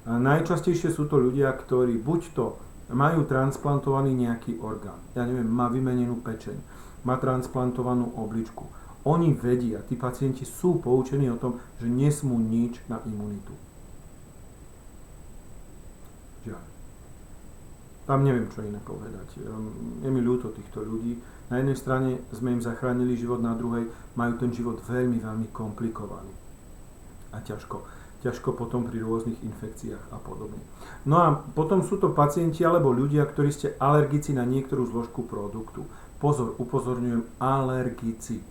A najčastejšie sú to ľudia, ktorí buď to majú transplantovaný nejaký orgán, ja neviem, má vymenenú pečeň, má transplantovanú obličku. Oni vedia, tí pacienti sú poučení o tom, že nesmú nič na imunitu. Žiaľ. Tam neviem, čo iné povedať. Je mi ľúto týchto ľudí. Na jednej strane sme im zachránili život, na druhej majú ten život veľmi, veľmi komplikovaný. A ťažko potom pri rôznych infekciách a podobne. No a potom sú to pacienti alebo ľudia, ktorí ste alergici na niektorú zložku produktu. Pozor, upozorňujem, alergici.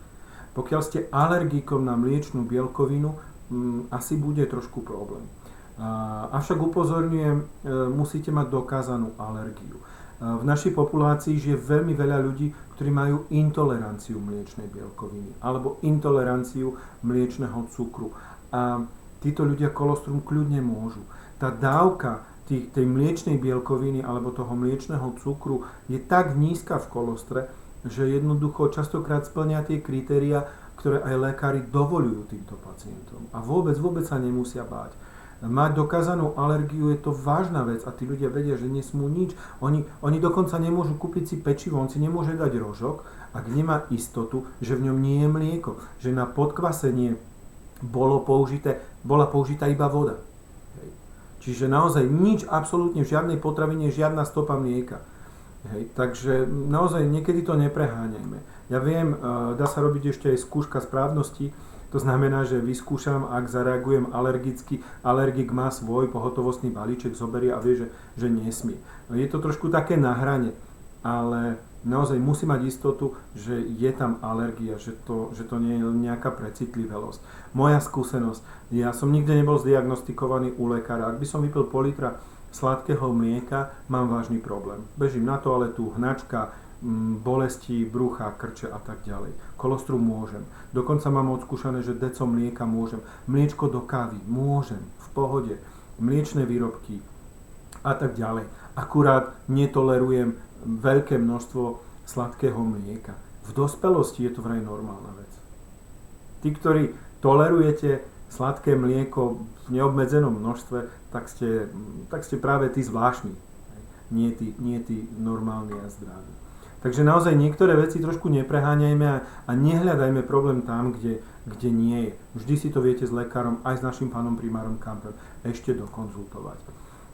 Pokiaľ ste alergikom na mliečnú bielkovinu, asi bude trošku problém. Avšak upozorňujem, musíte mať dokázanú alergiu. V našej populácii žije veľmi veľa ľudí, ktorí majú intoleranciu mliečnej bielkoviny alebo intoleranciu mliečneho cukru. A títo ľudia kolostrum kľudne môžu. Tá dávka tej mliečnej bielkoviny alebo toho mliečneho cukru je tak nízka v kolostre, že jednoducho častokrát splňa tie kritériá, ktoré aj lekári dovolujú týmto pacientom. A vôbec sa nemusia báť. Mať dokázanú alergiu je to vážna vec a tí ľudia vedia, že nesmú nič. Oni dokonca nemôžu kúpiť si pečivo, on si nemôže dať rožok, ak nemá istotu, že v ňom nie je mlieko. Že na podkvasenie bola použitá iba voda. Čiže naozaj nič, absolútne v žiadnej potravine, žiadna stopa mlieka. Takže naozaj niekedy to nepreháňajme. Ja viem, dá sa robiť ešte aj skúška správnosti. To znamená, že vyskúšam, ak zareagujem alergicky, alergik má svoj pohotovostný balíček, zoberie a vie, že nesmie. Je to trošku také na hrane, ale naozaj musí mať istotu, že je tam alergia, že to nie je nejaká precitlivosť. Moja skúsenosť, ja som nikde nebol zdiagnostikovaný u lekára. Ak by som vypil pol litra sladkého mlieka, mám vážny problém. Bežím na toaletu, hnačka, bolesti, brucha, krče a tak ďalej. Kolostrum môžem. Dokonca mám odskúšané, že deco mlieka môžem. Mliečko do kávy môžem, v pohode. Mliečne výrobky a tak ďalej. Akurát netolerujem veľké množstvo sladkého mlieka. V dospelosti je to vraj normálna vec. Tí, ktorí tolerujete sladké mlieko v neobmedzenom množstve, tak ste práve tí zvláštni. Nie tí normálni a zdraví. Takže naozaj niektoré veci trošku nepreháňajme a nehľadajme problém tam, kde nie je. Vždy si to viete s lekárom, aj s našim pánom primárom Kampem ešte dokonzultovať.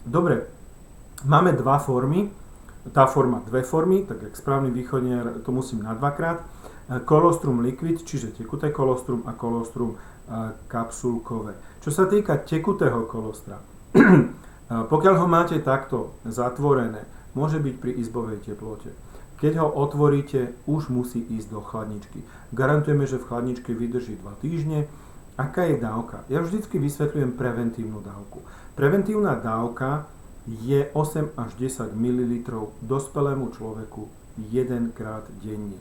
Dobre, máme dve formy, tak jak správny východniar to musím na dvakrát. Kolostrum liquid, čiže tekuté kolostrum a kolostrum kapsulkové. Čo sa týka tekutého kolostra, pokiaľ ho máte takto zatvorené, môže byť pri izbovej teplote. Keď ho otvoríte, už musí ísť do chladničky. Garantujeme, že v chladničke vydrží 2 týždne. Aká je dávka? Ja vždycky vysvetľujem preventívnu dávku. Preventívna dávka je 8 až 10 ml dospelému človeku 1 krát denne.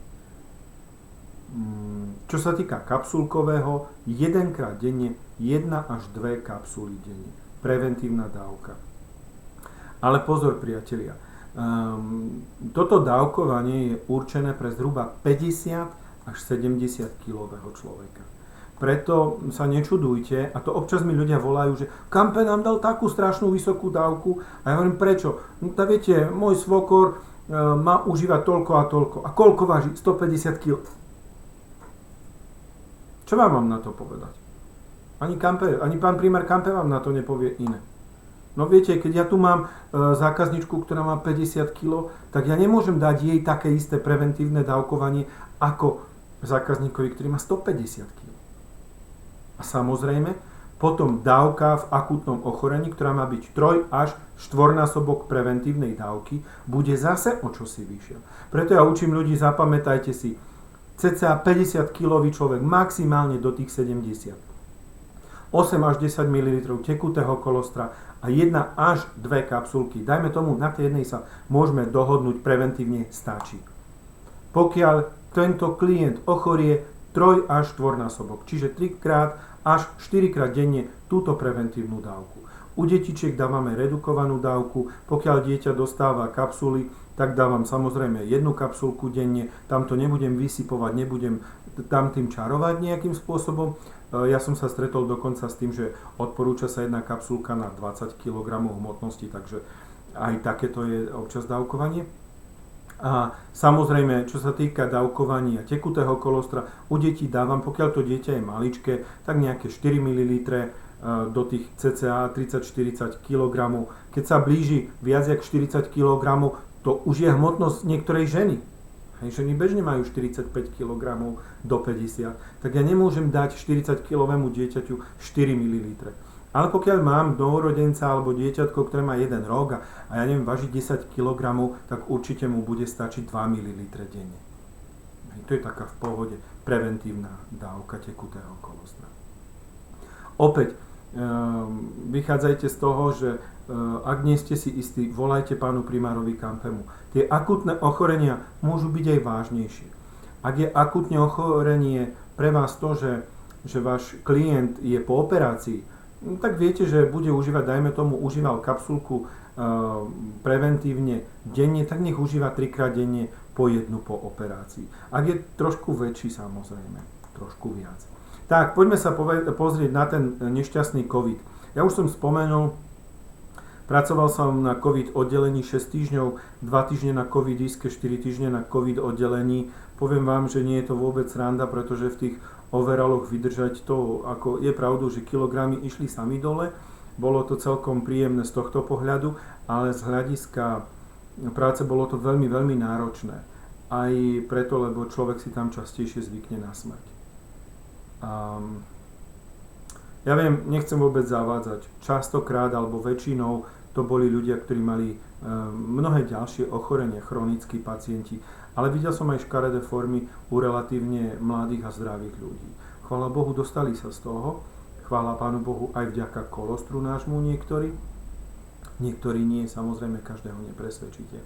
Čo sa týka kapsulkového, 1 krát denne, 1 až 2 kapsuly denne. Preventívna dávka. Ale pozor, priatelia, toto dávkovanie je určené pre zhruba 50 až 70 kilového človeka. Preto sa nečudujte, a to občas mi ľudia volajú, že Kampe nám dal takú strašnú vysokú dávku, a ja hovorím prečo? No tak viete, môj svokor má užívať toľko a toľko. A koľko váži? 150 kg. Čo vám mám na to povedať? Ani pán primár Kampe vám na to nepovie iné. No viete, keď ja tu mám zákazničku, ktorá má 50 kg, tak ja nemôžem dať jej také isté preventívne dávkovanie ako zákazníkovi, ktorý má 150 kg. A samozrejme, potom dávka v akútnom ochorení, ktorá má byť 3 až 4-násobok preventívnej dávky, bude zase o čosi vyššia. Preto ja učím ľudí, zapamätajte si, cca 50-kilový človek, maximálne do tých 70. 8 až 10 ml tekutého kolostra a 1 až 2 kapsulky. Dajme tomu, na tej jednej sa môžeme dohodnúť, preventívne stačí. Pokiaľ tento klient ochorie 3 až 4-násobok, čiže 3 krát až 4 krát denne túto preventívnu dávku. U detičiek dávame redukovanú dávku, pokiaľ dieťa dostáva kapsuly, tak dávam samozrejme 1 kapsulku denne, tam to nebudem vysypovať, nebudem tam tým čarovať nejakým spôsobom. Ja som sa stretol dokonca s tým, že odporúča sa 1 kapsulka na 20 kg hmotnosti, takže aj takéto je občas dávkovanie. A samozrejme, čo sa týka dávkovania tekutého kolostra, u detí dávam, pokiaľ to dieťa je maličké, tak nejaké 4 ml do tých cca 30-40 kg. Keď sa blíži viac jak 40 kg, to už je hmotnosť niektorej ženy. Ženy bežne majú 45 kg do 50, tak ja nemôžem dať 40-kilovému dieťaťu 4 ml. Ale pokiaľ mám novorodenca alebo dieťatko, ktoré má 1 rok a ja neviem, váži 10 kg, tak určite mu bude stačiť 2 ml denne. To je taká v pohode preventívna dávka tekutého kolostra. Opäť, vychádzajte z toho, že ak nie ste si istí, volajte pánu primárovi Kampemu. Tie akútne ochorenia môžu byť aj vážnejšie. Ak je akútne ochorenie pre vás to, že váš klient je po operácii, tak viete, že bude užívať, dajme tomu, užíval kapsulku preventívne denne, tak nech užíva 3-krát denne po 1 po operácii. Ak je trošku väčší, samozrejme, trošku viac. Tak, poďme sa pozrieť na ten nešťastný COVID. Ja už som spomenul, pracoval som na COVID oddelení 6 týždňov, 2 týždne na COVID iske, 4 týždne na COVID oddelení. Poviem vám, že nie je to vôbec sranda, pretože v tých overalloch vydržať to, ako je pravdou, že kilogramy išli sami dole. Bolo to celkom príjemné z tohto pohľadu, ale z hľadiska práce bolo to veľmi, veľmi náročné. Aj preto, lebo človek si tam častejšie zvykne na smrť. Ja viem, nechcem vôbec zavádzať. Častokrát alebo väčšinou to boli ľudia, ktorí mali mnohé ďalšie ochorenia, chronickí pacienti. Ale videl som aj škaredé formy u relatívne mladých a zdravých ľudí. Chvála Bohu, dostali sa z toho. Chvála Pánu Bohu aj vďaka kolostru nášmu niektorí. Niektorí nie, samozrejme každého nepresvedčíte.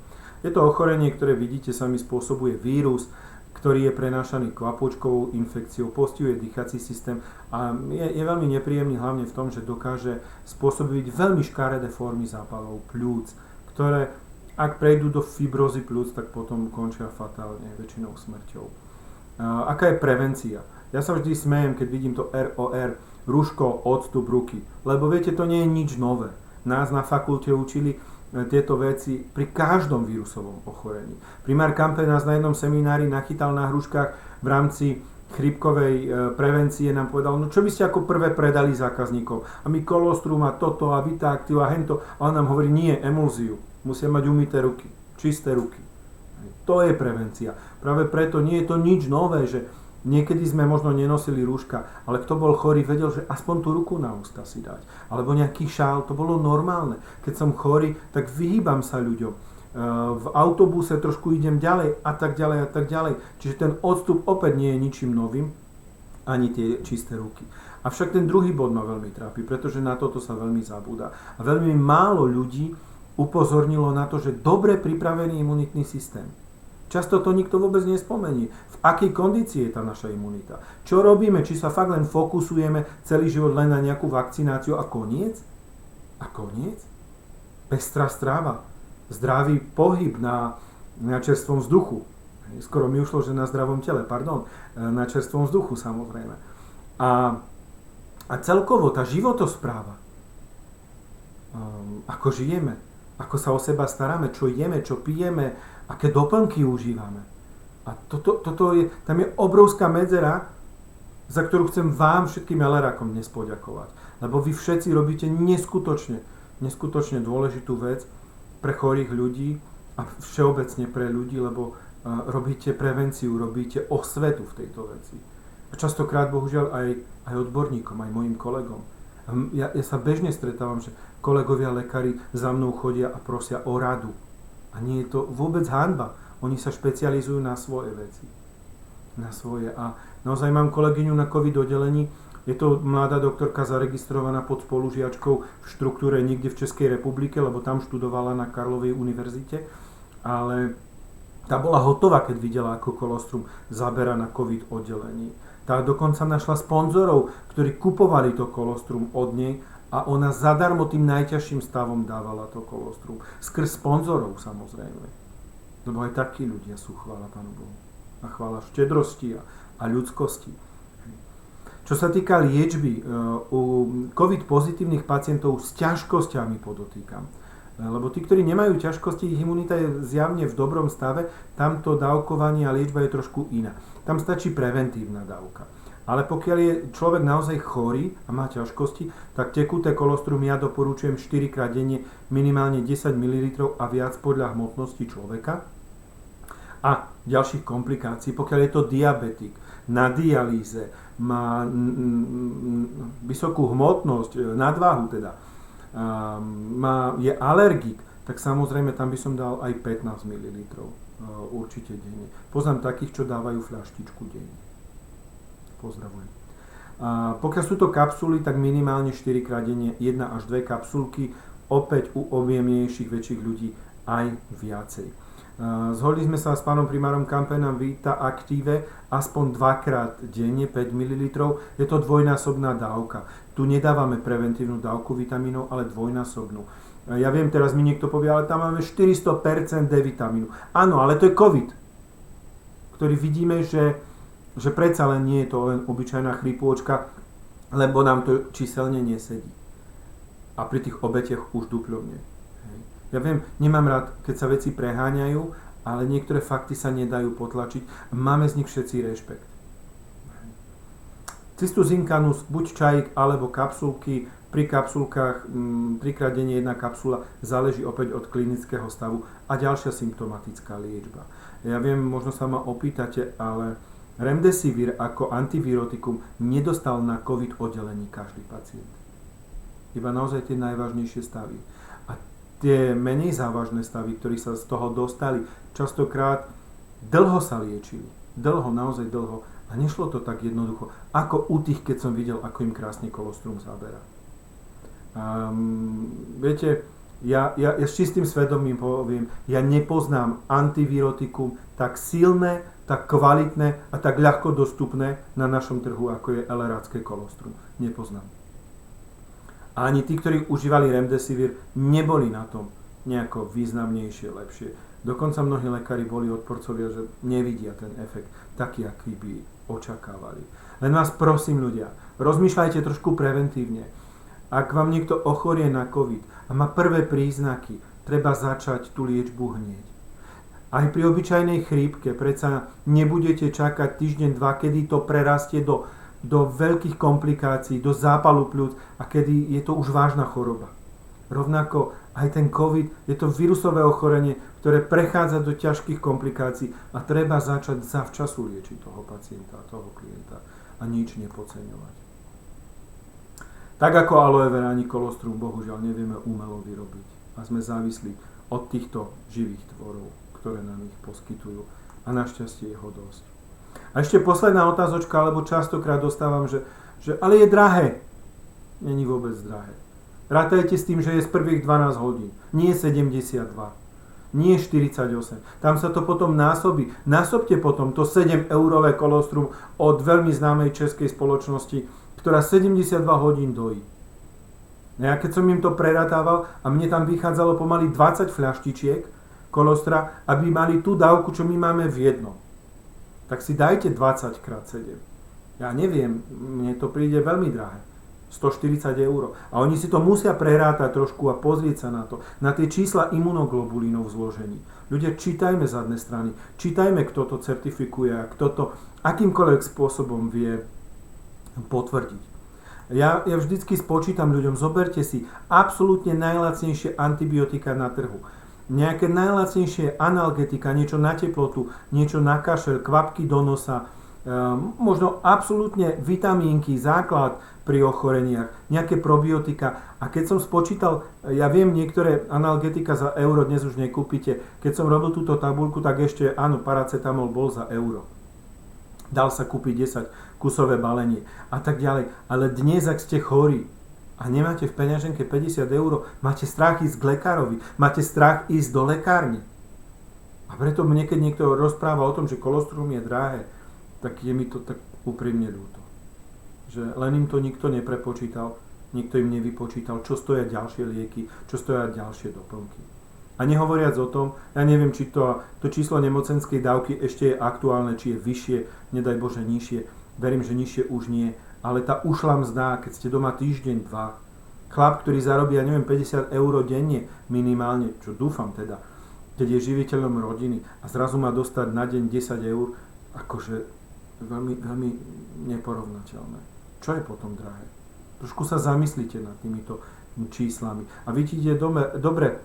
Je to ochorenie, ktoré vidíte sami, spôsobuje vírus, ktorý je prenášaný kvapôčkovou infekciou, postihuje dýchací systém a je veľmi nepríjemný hlavne v tom, že dokáže spôsobiť veľmi škaredé formy zápalov pľúc, ktoré ak prejdú do fibrózy pľúc, tak potom končia fatálne, väčšinou smrťou. Aká je prevencia? Ja sa vždy smejem, keď vidím to ROR, rúško, odstup ruky, lebo viete, to nie je nič nové. Nás na fakulte učili tieto veci pri každom vírusovom ochorení. Primár Kampe nás na jednom seminári nachytal na hruškách v rámci chrípkovej prevencie, nám povedal, no čo by ste ako prvé predali zákazníkom? A my kolostrum a toto a Vitaactiv a hento. A on nám hovorí, nie, emulziu. Musia mať umyté ruky, čisté ruky. To je prevencia. Práve preto nie je to nič nové, že niekedy sme možno nenosili rúška, ale kto bol chorý, vedel, že aspoň tú ruku na ústa si dať. Alebo nejaký šál, to bolo normálne. Keď som chorý, tak vyhýbam sa ľuďom. V autobuse trošku idem ďalej a tak ďalej a tak ďalej. Čiže ten odstup opäť nie je ničím novým, ani tie čisté ruky. Avšak ten druhý bod ma veľmi trápi, pretože na toto sa veľmi zabúda. A veľmi málo ľudí upozornilo na to, že dobre pripravený imunitný systém. Často to nikto vôbec nespomení. V akej kondícii je tá naša imunita? Čo robíme? Či sa fakt len fokusujeme celý život len na nejakú vakcináciu a koniec? A koniec? Pestrá strava. Zdravý pohyb na čerstvom vzduchu. Skoro mi ušlo, že na zdravom tele, pardon. Na čerstvom vzduchu, samozrejme. A celkovo tá životospráva. Ako žijeme. Ako sa o seba staráme, čo jeme, čo pijeme, aké doplnky užívame. A tam je obrovská medzera, za ktorú chcem vám všetkým elerákom dnes poďakovať. Lebo vy všetci robíte neskutočne neskutočne dôležitú vec pre chorých ľudí a všeobecne pre ľudí, lebo robíte prevenciu, robíte osvetu v tejto veci. A častokrát, bohužiaľ, aj odborníkom, aj mojim kolegom. Ja sa bežne stretávam, že kolegovia lekári za mnou chodia a prosia o radu. A nie je to vôbec hanba. Oni sa špecializujú na svoje veci. Na svoje. A naozaj mám kolegyňu na COVID oddelení. Je to mladá doktorka zaregistrovaná pod spolužiačkou v štruktúre niekde v Českej republike, lebo tam študovala na Karlovej univerzite. Ale tá bola hotová, keď videla, ako kolostrum zabera na COVID oddelení. Tá dokonca našla sponzorov, ktorí kupovali to kolostrum od nej a ona zadarmo tým najťažším stavom dávala to kolostrum. Skrz sponzorov, samozrejme. Lebo aj takí ľudia sú, chvála Pánu Bohu. A chvála štedrosti a ľudskosti. Čo sa týka liečby, u COVID pozitívnych pacientov s ťažkosťami podotýkam. Lebo tí, ktorí nemajú ťažkosti, ich imunita je zjavne v dobrom stave, tamto dávkovanie a liečba je trošku iná. Tam stačí preventívna dávka. Ale pokiaľ je človek naozaj chorý a má ťažkosti, tak tekuté kolostrum ja doporučujem 4 krát denne minimálne 10 ml a viac podľa hmotnosti človeka. A ďalších komplikácií, pokiaľ je to diabetik, na dialýze, má vysokú hmotnosť, nadváhu teda, je alergik, tak samozrejme tam by som dal aj 15 ml určite denne. Poznám takých, čo dávajú fľaštičku denne. Pozdravujem. Pokiaľ sú to kapsuly, tak minimálne 4 krát denne 1 až 2 kapsulky, opäť u objemnejších väčších ľudí aj viacej. Zhodli sme sa s pánom primárom Kampenom Vita Active aspoň 2 krát denne 5 ml. Je to dvojnásobná dávka. Tu nedávame preventívnu dávku vitamínov, ale dvojnásobnú. Ja viem, teraz mi niekto povie, ale tam máme 400% D vitamínu. Áno, ale to je COVID, ktorý vidíme, že predsa len nie je to len obyčajná chrípôčka, lebo nám to číselne nesedí. A pri tých obetiach už dupľovne. Ja viem, nemám rád, keď sa veci preháňajú, ale niektoré fakty sa nedajú potlačiť. Máme z nich všetci rešpekt. Cistus incanus, buď čajík alebo kapsulky. Pri kapsulkách 3-krát denne 1 kapsula, záleží opäť od klinického stavu. A ďalšia symptomatická liečba. Ja viem, možno sa ma opýtate, ale remdesivir ako antivirotikum nedostal na COVID oddelení každý pacient. Iba naozaj tie najvážnejšie stavy. Tie menej závažné stavy, ktorí sa z toho dostali, častokrát dlho sa liečili. Dlho, naozaj dlho. A nešlo to tak jednoducho, ako u tých, keď som videl, ako im krásne kolostrum zaberá. Viete, ja s čistým svedomím poviem, ja nepoznám antivirotikum tak silné, tak kvalitné a tak ľahko dostupné na našom trhu, ako je elerácké kolostrum. Nepoznám. A ani tí, ktorí užívali remdesivir, neboli na tom nejako významnejšie, lepšie. Dokonca mnohí lekári boli odporcovia, že nevidia ten efekt taký, aký by očakávali. Len vás prosím, ľudia, rozmýšľajte trošku preventívne. Ak vám niekto ochorie na COVID a má prvé príznaky, treba začať tú liečbu hneď. Aj pri obyčajnej chrípke predsa nebudete čakať týždeň, 2, kedy to prerastie do veľkých komplikácií, do zápalu pľúc a kedy je to už vážna choroba. Rovnako aj ten COVID je to vírusové ochorenie, ktoré prechádza do ťažkých komplikácií a treba začať zavčasu liečiť toho pacienta, toho klienta a nič nepodceňovať. Tak ako aloe vera ani kolostrum, bohužiaľ nevieme umelo vyrobiť a sme závislí od týchto živých tvorov, ktoré nám ich poskytujú a našťastie je ho dosť. A ešte posledná otázočka, lebo častokrát dostávam, že ale je drahé. Není vôbec drahé. Rátajte s tým, že je z prvých 12 hodín. Nie 72. Nie 48. Tam sa to potom násobí. Násobte potom to 7-eurové kolostrum od veľmi známej českej spoločnosti, ktorá 72 hodín dojí. Ja keď som im to preratával a mne tam vychádzalo pomaly 20 fľaštičiek kolostra, aby mali tú dávku, čo my máme v jednom. Tak si dajte 20x7. Ja neviem, mne to príde veľmi drahé. 140 €. A oni si to musia prerátať trošku a pozrieť sa na to. Na tie čísla imunoglobulínov v zložení. Ľudia, čítajme zadné strany. Čítajme, kto to certifikuje a kto to akýmkoľvek spôsobom vie potvrdiť. Ja vždycky spočítam ľuďom, zoberte si absolútne najlacnejšie antibiotika na trhu. Nejaké najlacnejšie analgetika, niečo na teplotu, niečo na kašel, kvapky do nosa, možno absolútne vitamínky, základ pri ochoreniach, nejaké probiotika. A keď som spočítal, ja viem, niektoré analgetika za euro dnes už nekúpite. Keď som robil túto tabuľku, tak ešte áno, paracetamol bol za euro. Dal sa kúpiť 10 kusové balenie a tak ďalej. Ale dnes, ak ste chorí a nemáte v peňaženke 50 eur, máte strach ísť k lekárovi, máte strach ísť do lekárne. A preto mne, keď niekto rozpráva o tom, že kolostrum je drahé, tak je mi to tak úprimne ľúto. Že len im to nikto neprepočítal, nikto im nevypočítal, čo stoja ďalšie lieky, čo stoja ďalšie doplnky. A nehovoriac o tom, ja neviem, či to číslo nemocenskej dávky ešte je aktuálne, či je vyššie, nedaj Bože nižšie. Verím, že nižšie už nie. Ale tá ušla mzda, keď ste doma týždeň, dva. Chlap, ktorý zarobí, ja neviem, 50 eur denne minimálne, čo dúfam teda, keď je živiteľom rodiny a zrazu má dostať na deň 10 eur, akože veľmi, veľmi neporovnateľné. Čo je potom drahé? Trošku sa zamyslite nad týmito číslami. A vidíte, dobre,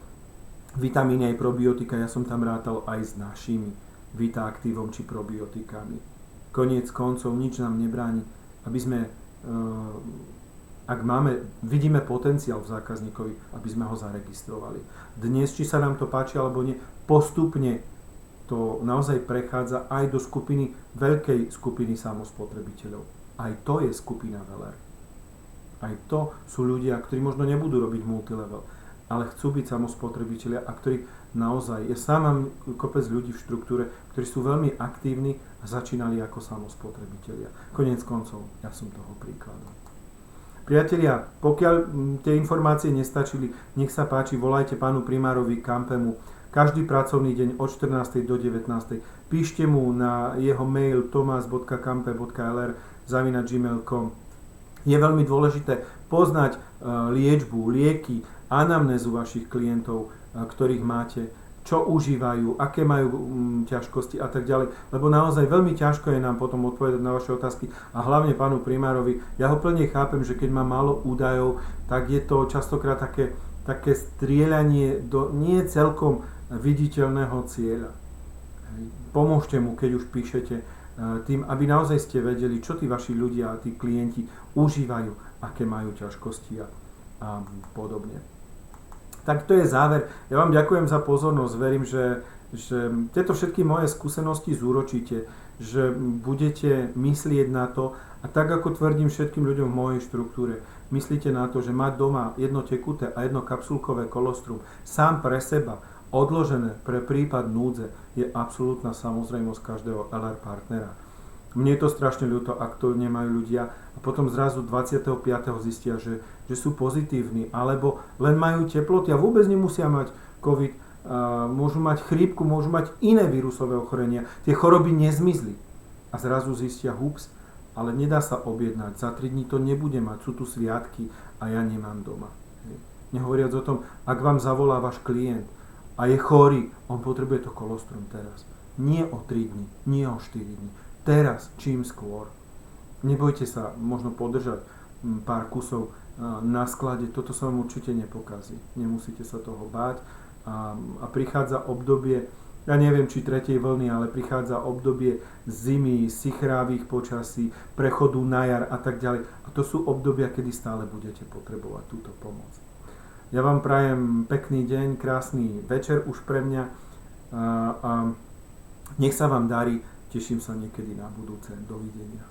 vitamíny aj probiotika, ja som tam rátal aj s našimi Vitaaktívom či probiotikami. Koniec koncov nič nám nebráni, aby sme, ak vidíme potenciál v zákazníkovi, aby sme ho zaregistrovali. Dnes, či sa nám to páči alebo nie, postupne to naozaj prechádza aj do veľkej skupiny samospotrebiteľov. Aj to je skupina veler. Aj to sú ľudia, ktorí možno nebudú robiť multilevel, ale chcú byť samospotrebitelia a ktorí naozaj, ja sám mám kopec ľudí v štruktúre, ktorí sú veľmi aktívni a začínali ako samospotrebitelia. Koniec koncov, ja som toho príkladom. Priatelia, pokiaľ tie informácie nestačili, nech sa páči, volajte pánu primárovi Kampemu každý pracovný deň od 14. do 19. Píšte mu na jeho mail tomas.kampe.lr@gmail.com. Je veľmi dôležité poznať liečbu, lieky, anamnézu vašich klientov, ktorých máte, čo užívajú, aké majú ťažkosti a tak ďalej. Lebo naozaj veľmi ťažko je nám potom odpovedať na vaše otázky a hlavne pánu primárovi. Ja ho plne chápem, že keď má málo údajov, tak je to častokrát také strieľanie do nie celkom viditeľného cieľa. Pomôžte mu, keď už píšete, tým, aby naozaj ste vedeli, čo tí vaši ľudia a tí klienti užívajú, aké majú ťažkosti a podobne. Tak to je záver. Ja vám ďakujem za pozornosť. Verím, že tieto všetky moje skúsenosti zúročíte, že budete myslieť na to a tak ako tvrdím všetkým ľuďom v mojej štruktúre, myslíte na to, že mať doma jedno tekuté a jedno kapsulkové kolostrum sám pre seba, odložené pre prípad núdze, je absolútna samozrejmosť každého LR partnera. Mne je to strašne ľúto, ak to nemajú ľudia a potom zrazu 25. zistia, že sú pozitívni, alebo len majú teploty a vôbec nemusia mať COVID, môžu mať chrípku, môžu mať iné vírusové ochorenia. Tie choroby nezmizli. A zrazu zistia, hups, ale nedá sa objednať, za 3 dní to nebude mať, sú tu sviatky a ja nemám doma. Nehovoriac o tom, ak vám zavolá váš klient a je chorý, on potrebuje to kolostrum teraz. Nie o 3 dní, nie o 4 dní. Teraz, čím skôr. Nebojte sa možno podržať pár kusov na sklade, toto sa vám určite nepokazí. Nemusíte sa toho báť a prichádza obdobie, ja neviem či tretej vlny, ale prichádza obdobie zimy, sichrávých počasí, prechodu na jar a tak ďalej. A to sú obdobia, kedy stále budete potrebovať túto pomoc. Ja vám prajem pekný deň, krásny večer už pre mňa a nech sa vám darí. Teším sa niekedy na budúce. Dovidenia.